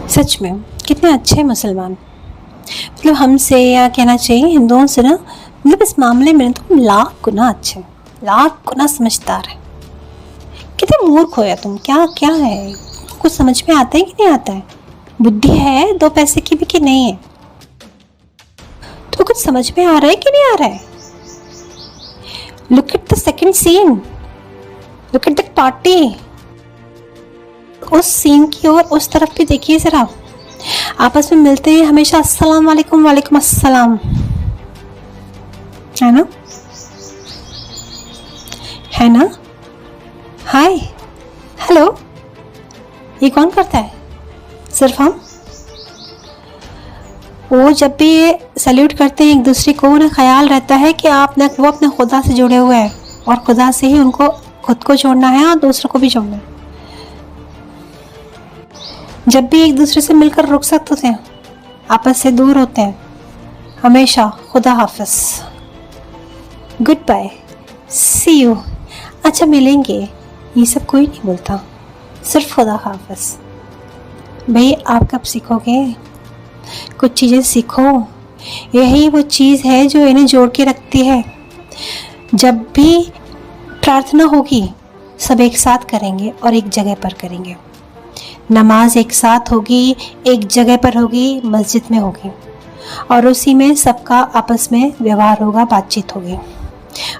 सच में कितने अच्छे मुसलमान, मतलब हमसे या कहना चाहिए हिंदुओं से ना, मतलब इस मामले में तो लाख गुना अच्छे, लाख गुना समझदार है। कितने मूर्ख हो या तुम, क्या क्या है, कुछ समझ में आता है कि नहीं आता है? बुद्धि है दो पैसे की भी कि नहीं है? तो कुछ समझ में आ रहा है कि नहीं आ रहा है? Look at the second scene, look at the party. उस सीन की ओर, उस तरफ भी देखिए जरा। आपस में मिलते हैं हमेशा अस्सलाम वालेकुम, वालेकुम अस्सलाम, है ना, है ना, हाय हेलो, ये कौन करता है? सिर्फ हम। वो जब भी सैल्यूट करते हैं एक दूसरे को, उन्हें ख्याल रहता है कि वो अपने खुदा से जुड़े हुए हैं और खुदा से ही उनको खुद को जोड़ना है और दूसरों को भी जोड़ना है। जब भी एक दूसरे से मिलकर रुखसत होते हैं, आपस से दूर होते हैं, हमेशा खुदा हाफिज, गुड बाय, सी यू, अच्छा मिलेंगे, ये सब कोई नहीं बोलता, सिर्फ खुदा हाफिज। भाई आप कब सीखोगे? कुछ चीज़ें सीखो, यही वो चीज़ है जो इन्हें जोड़ के रखती है। जब भी प्रार्थना होगी सब एक साथ करेंगे और एक जगह पर करेंगे। नमाज एक साथ होगी, एक जगह पर होगी, मस्जिद में होगी, और उसी में सबका आपस में व्यवहार होगा, बातचीत होगी।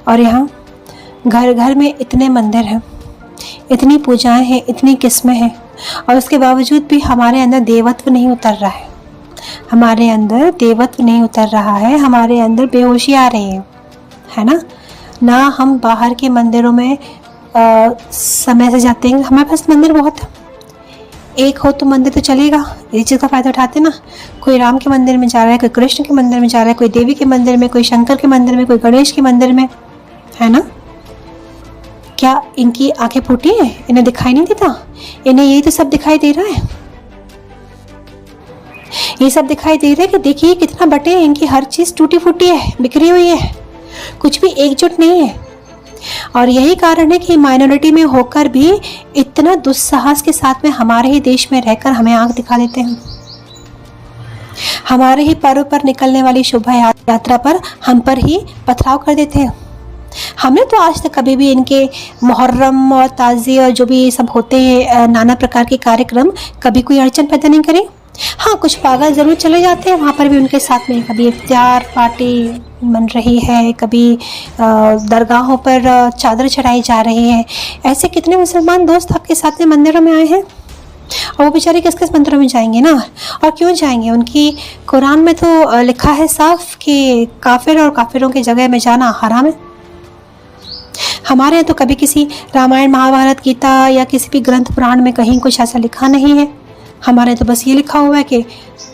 और यहाँ घर घर में इतने मंदिर हैं, इतनी पूजाएं हैं, इतनी किस्में हैं, और उसके बावजूद भी हमारे अंदर देवत्व नहीं उतर रहा है, हमारे अंदर देवत्व नहीं उतर रहा है, हमारे अंदर बेहोशी आ रही है ना। ना हम बाहर के मंदिरों में समय से जाते हैं, हमारे पास मंदिर बहुत है, एक हो तो मंदिर तो चलेगा, इस चीज़ का फ़ायदा उठाते ना। कोई राम के मंदिर में जा रहा है, कोई कृष्ण के मंदिर में जा रहा है, कोई देवी के मंदिर में, कोई शंकर के मंदिर में, कोई गणेश के मंदिर में, है ना। क्या इनकी आंखें फूटी हैं? इन्हें दिखाई नहीं देता? इन्हें यही तो सब दिखाई दे रहा है, ये सब दिखाई दे रहा है कि देखिए कितना बटे हैं, इनकी हर चीज़ टूटी फूटी है, बिखरी हुई है, कुछ भी एकजुट नहीं है। और यही कारण है कि माइनॉरिटी में होकर भी इतना दुस्साहस के साथ में हमारे ही देश में रहकर हमें आंख दिखा देते हैं। हमारे ही पर्व पर निकलने वाली शोभा यात्रा पर हम पर ही पथराव कर देते हैं। हमने तो आज तक कभी भी इनके मुहर्रम और ताज़ी और जो भी सब होते हैं नाना प्रकार के कार्यक्रम, कभी कोई अड़चन पैदा नहीं करी। हाँ, कुछ पागल ज़रूर चले जाते हैं वहाँ पर भी उनके साथ में, कभी इफ्तार पार्टी बन रही है, कभी दरगाहों पर चादर चढ़ाई जा रही है। ऐसे कितने मुसलमान दोस्त आपके साथ में मंदिरों में आए हैं, और वो बेचारे किस किस मंदिरों में जाएंगे ना, और क्यों जाएंगे? उनकी कुरान में तो लिखा है साफ कि काफिर और काफिरों की जगह में जाना हराम है। हमारे यहाँ तो कभी किसी रामायण महाभारत गीता या किसी भी ग्रंथ पुराण में कहीं कुछ ऐसा लिखा नहीं है। हमारे तो बस ये लिखा हुआ है कि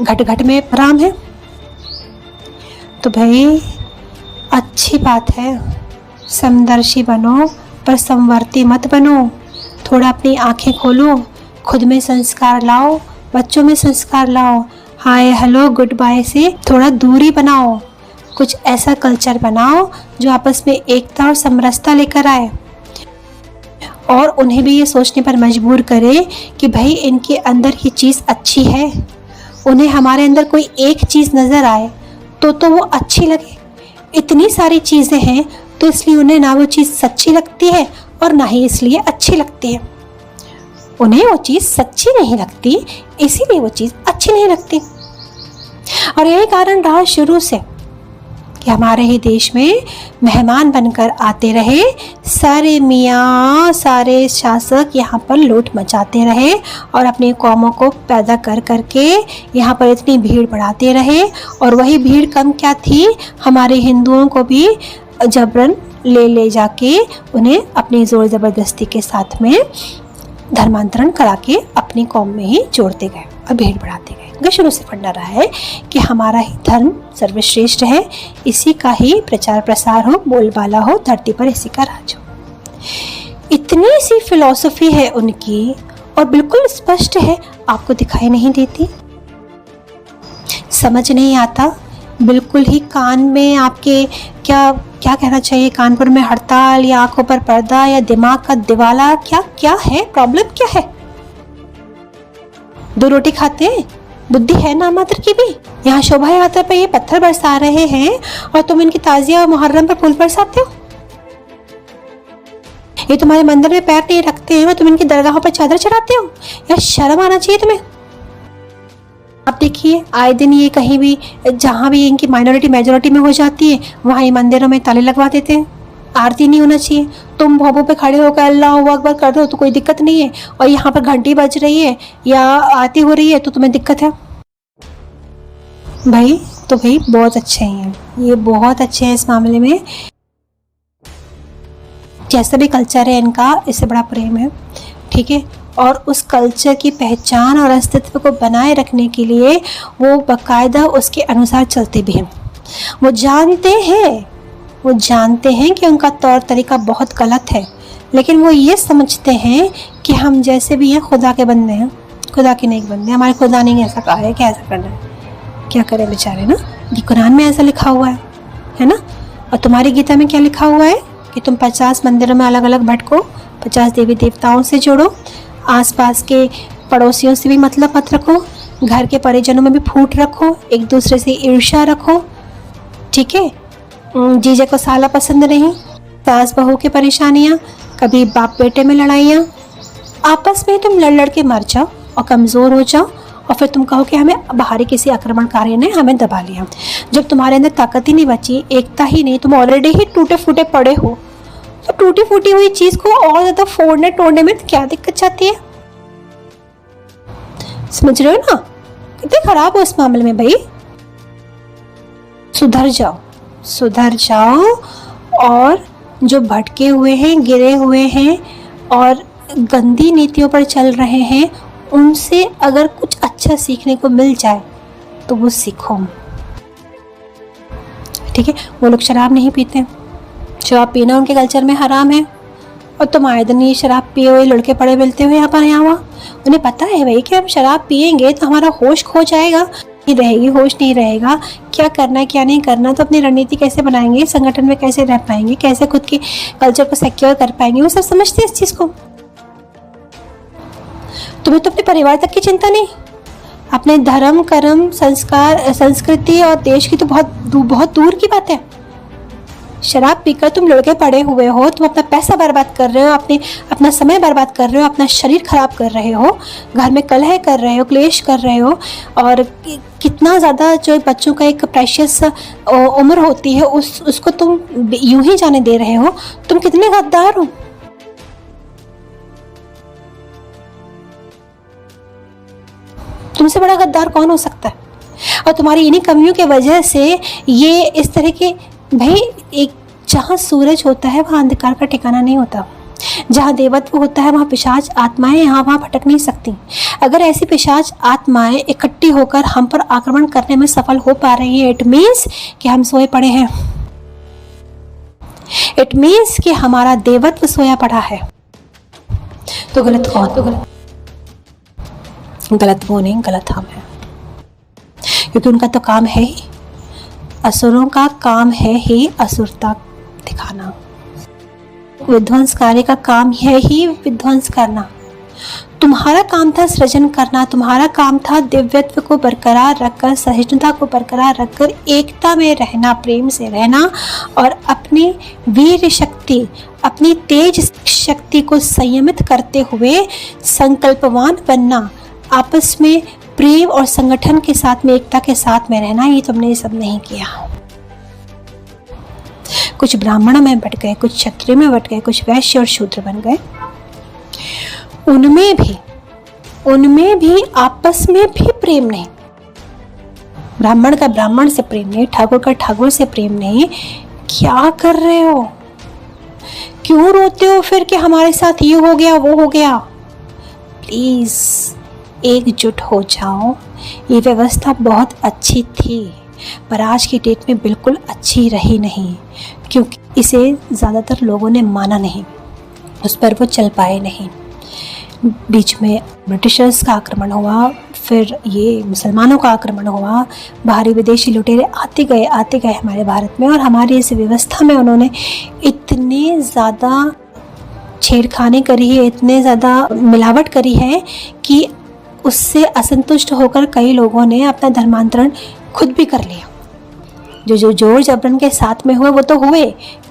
घट घट में राम है। तो भाई अच्छी बात है, समदर्शी बनो पर संवर्ती मत बनो। थोड़ा अपनी आंखें खोलो, खुद में संस्कार लाओ, बच्चों में संस्कार लाओ। हाय हेलो गुड बाय से थोड़ा दूरी बनाओ, कुछ ऐसा कल्चर बनाओ जो आपस में एकता और समरसता लेकर आए, और उन्हें भी ये सोचने पर मजबूर करे कि भाई इनके अंदर ये चीज़ अच्छी है। उन्हें हमारे अंदर कोई एक चीज़ नज़र आए तो वो अच्छी लगे। इतनी सारी चीज़ें हैं तो इसलिए उन्हें ना वो चीज़ सच्ची लगती है और ना ही इसलिए अच्छी लगती है। उन्हें वो चीज़ सच्ची नहीं लगती, इसीलिए वो चीज़ अच्छी नहीं लगती। और यही कारण रहा शुरू से कि हमारे ही देश में मेहमान बनकर आते रहे, सारे मियाँ सारे शासक यहाँ पर लूट मचाते रहे और अपनी कौमों को पैदा कर करके यहाँ पर इतनी भीड़ बढ़ाते रहे। और वही भीड़ कम क्या थी, हमारे हिंदुओं को भी जबरन ले जाके उन्हें अपनी ज़ोर ज़बरदस्ती के साथ में धर्मांतरण करा के अपनी कौम में ही जोड़ते गए और भीड़ बढ़ाते गए। शुरू से फंडा रहा है कि हमारा ही धर्म सर्वश्रेष्ठ है, इसी का ही प्रचार प्रसार हो, बोलबाला हो, धरती पर इसी का राज हो। इतनी सी फिलॉसफी है उनकी और बिल्कुल स्पष्ट है, आपको दिखाई नहीं देती, समझ नहीं आता, बिल्कुल ही कान में आपके क्या कहना चाहिए, कानपुर में हड़ताल या आंखों पर पर्दा या दिमाग का दिवाला, क्या है प्रॉब्लम, क्या है? 2 रोटी खाते हैं, बुद्धि है ना मात्र की भी। यहाँ शोभा यात्रा पे ये पत्थर बरसा रहे हैं और तुम इनकी ताजिया और मुहर्रम पर फूल बरसाते हो। ये तुम्हारे मंदिर में पैर नहीं रखते हैं और तुम इनकी दरगाहों पर चादर चढ़ाते हो। यार शर्म आना चाहिए तुम्हें। आप देखिए आए दिन ये कहीं भी जहाँ भी इनकी माइनॉरिटी मेजोरिटी में हो जाती है वहाँ ये मंदिरों में ताले लगवा देते हैं। आरती नहीं होना चाहिए, तुम भोबों पे खड़े होकर अल्लाह अकबर कर रहे हो तो कोई दिक्कत नहीं है, और यहाँ पर घंटी बज रही है या आरती हो रही है तो तुम्हें दिक्कत है। भाई तो भाई बहुत अच्छे हैं, ये बहुत अच्छे हैं इस मामले में। जैसा भी कल्चर है इनका, इससे बड़ा प्रेम है, ठीक है। और उस कल्चर की पहचान और अस्तित्व को बनाए रखने के लिए वो बाकायदा उसके अनुसार चलते भी हैं। वो जानते हैं कि उनका तौर तरीका बहुत गलत है, लेकिन वो ये समझते हैं कि हम जैसे भी हैं खुदा के बंदे हैं, खुदा के नेक बंदे। हमारे खुदा ने ऐसा कहा है कि ऐसा करना है, क्या करें बेचारे ना। ये कुरान में ऐसा लिखा हुआ है ना। और तुम्हारी गीता में क्या लिखा हुआ है कि तुम 50 मंदिरों में अलग अलग भटको, 50 देवी देवताओं से जुड़ो, आसपास के पड़ोसियों से भी मतलब मत रखो, घर के परिजनों में भी फूट रखो, एक दूसरे से ईर्ष्या रखो, ठीक है। जीजे को साला पसंद नहीं, सास बहू की परेशानियाँ, कभी बाप बेटे में लड़ाइयाँ, आपस में तुम लड़ लड़ के मर जाओ और कमज़ोर हो जाओ और फिर तुम कहो कि हमें बाहरी किसी आक्रमणकारी ने हमें दबा लिया। जब तुम्हारे अंदर ताकत ही नहीं बची, एकता ही नहीं, तुम ऑलरेडी ही टूटे फूटे पड़े हो, तो टूटी फूटी हुई चीज़ को और ज़्यादा फोड़ने तोड़ने में क्या दिक्कत चाहती है। समझ रहे हो ना, कितने खराब हो इस मामले में भाई। सुधर जाओ और जो भटके हुए हैं, गिरे हुए हैं और गंदी नीतियों पर चल रहे हैं, उनसे अगर कुछ अच्छा सीखने को मिल जाए तो वो सीखो, ठीक है। वो लोग शराब नहीं पीते, शराब पीना उनके कल्चर में हराम है, और तुम आए दिन ये शराब पिए हुए लड़के पड़े मिलते हुए यहाँ पर यहाँ वहाँ। उन्हें पता है भाई कि हम शराब पिएंगे तो हमारा होश खो जाएगा, नहीं रहेगी, होश नहीं रहेगा, क्या करना है क्या नहीं करना, तो अपनी रणनीति कैसे बनाएंगे, संगठन में कैसे रह पाएंगे, कैसे खुद के कल्चर को सिक्योर कर पाएंगे, वो सब समझते हैं इस चीज़ को। तुम्हें तो अपने परिवार तक की चिंता नहीं, अपने धर्म कर्म संस्कार संस्कृति और देश की तो बहुत दूर की बात है। शराब पीकर तुम लड़के पड़े हुए हो, तुम अपना पैसा बर्बाद कर रहे हो, अपना समय बर्बाद कर रहे हो, अपना शरीर खराब कर रहे हो, घर में कलह कर रहे हो, क्लेश कर रहे हो, और कितना ज़्यादा जो बच्चों का एक प्रेशियस उम्र होती है उसको तुम यूं ही जाने दे रहे हो। तुम कितने गद्दार हो। तुमसे बड़ा गद्दार कौन हो सकता है। और तुम्हारी इन्हीं कमियों के वजह से ये इस तरह के, भाई एक जहाँ सूरज होता है वहाँ अंधकार का ठिकाना नहीं होता, जहाँ देवत्व होता है वहाँ पिशाच आत्माएं यहाँ वहाँ भटक नहीं सकती। अगर ऐसी पिशाच आत्माएं इकट्ठी होकर हम पर आक्रमण करने में सफल हो पा रही है, इट मीन्स कि हम सोए पड़े हैं, इट मीन्स कि हमारा देवत्व सोया पड़ा है। तो गलत कौन? गलत वो नहीं, गलत हम है, क्योंकि उनका तो काम है ही, असुरों का काम है ही असुरता दिखाना, विध्वंसकारी का काम है ही विध्वंस करना। तुम्हारा काम था सृजन करना, तुम्हारा काम था दिव्यत्व को बरकरार रखकर, सहिष्णुता को बरकरार रखकर एकता में रहना, प्रेम से रहना, और अपनी वीर शक्ति, अपनी तेज शक्ति को संयमित करते हुए संकल्पवान बनना, आपस में प्रेम और संगठन के साथ में, एकता के साथ में रहना। ये तुमने ये सब नहीं किया। कुछ ब्राह्मणों में बट गए, कुछ क्षत्रिय में बट गए, कुछ वैश्य और शूद्र बन गए। उनमें भी आपस में भी प्रेम नहीं। ब्राह्मण का ब्राह्मण से प्रेम नहीं, ठाकुर का ठाकुर से प्रेम नहीं। क्या कर रहे हो? क्यों रोते हो फिर कि हमारे साथ ये हो गया वो हो गया? प्लीज एकजुट हो जाओ। ये व्यवस्था बहुत अच्छी थी, पर आज की डेट में बिल्कुल अच्छी रही नहीं, क्योंकि इसे ज़्यादातर लोगों ने माना नहीं, उस पर वो चल पाए नहीं। बीच में ब्रिटिशर्स का आक्रमण हुआ, फिर ये मुसलमानों का आक्रमण हुआ, बाहरी विदेशी लुटेरे आते गए हमारे भारत में, और हमारी इस व्यवस्था में उन्होंने इतने ज़्यादा छेड़खानी करी है, इतने ज़्यादा मिलावट करी है कि उससे असंतुष्ट होकर कई लोगों ने अपना धर्मांतरण खुद भी कर लिया। जो जोर जबरन के साथ में हुए वो तो हुए,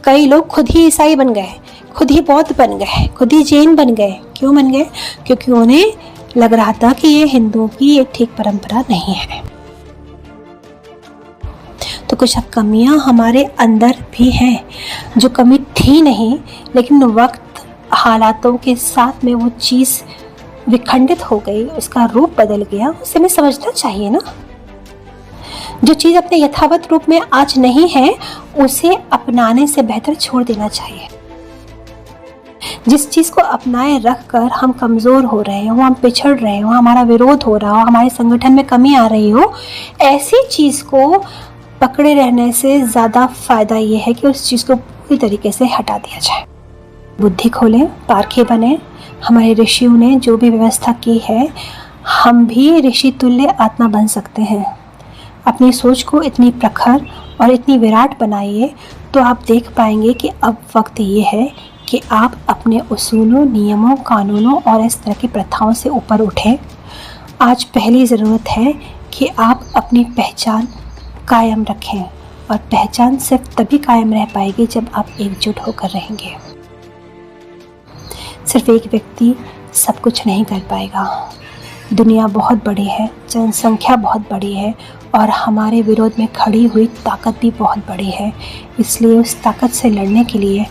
कई लोग खुद ही ईसाई बन गए, खुद ही बौद्ध बन गए, खुद ही जैन बन गए। क्यों बन गए? क्योंकि उन्हें लग रहा था कि ये हिंदुओं की एक ठीक परंपरा नहीं है। तो कुछ कमियां हमारे अंदर भी हैं, जो कमी थी नहीं, लेकिन वक्त हालातों के साथ में वो चीज़ विखंडित हो गई, उसका रूप बदल गया। उसे हमें समझना चाहिए ना। जो चीज़ अपने यथावत रूप में आज नहीं है, उसे अपनाने से बेहतर छोड़ देना चाहिए। जिस चीज़ को अपनाए रख कर हम कमज़ोर हो रहे हो, हम पिछड़ रहे हो, हमारा विरोध हो रहा हो, हमारे संगठन में कमी आ रही हो, ऐसी चीज़ को पकड़े रहने से ज़्यादा फ़ायदा ये है कि उस चीज़ को पूरी तरीके से हटा दिया जाए। बुद्धि खोलें, पारखे बने। हमारे ऋषियों ने जो भी व्यवस्था की है, हम भी ऋषि तुल्य आत्मा बन सकते हैं। अपनी सोच को इतनी प्रखर और इतनी विराट बनाइए तो आप देख पाएंगे कि अब वक्त ये है कि आप अपने उसूलों, नियमों, कानूनों और इस तरह की प्रथाओं से ऊपर उठें। आज पहली ज़रूरत है कि आप अपनी पहचान कायम रखें, और पहचान सिर्फ तभी कायम रह पाएगी जब आप एकजुट होकर रहेंगे। सिर्फ एक व्यक्ति सब कुछ नहीं कर पाएगा। दुनिया बहुत बड़ी है, जनसंख्या बहुत बड़ी है, और हमारे विरोध में खड़ी हुई ताकत भी बहुत बड़ी है। इसलिए उस ताकत से लड़ने के लिए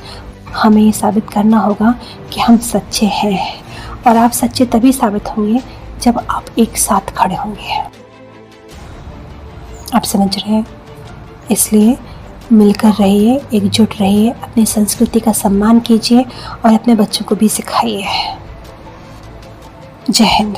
हमें ये साबित करना होगा कि हम सच्चे हैं, और आप सच्चे तभी साबित होंगे जब आप एक साथ खड़े होंगे। आप समझ रहे हैं? इसलिए मिलकर रहिए, एकजुट रहिए, अपनी संस्कृति का सम्मान कीजिए और अपने बच्चों को भी सिखाइए। जय हिंद।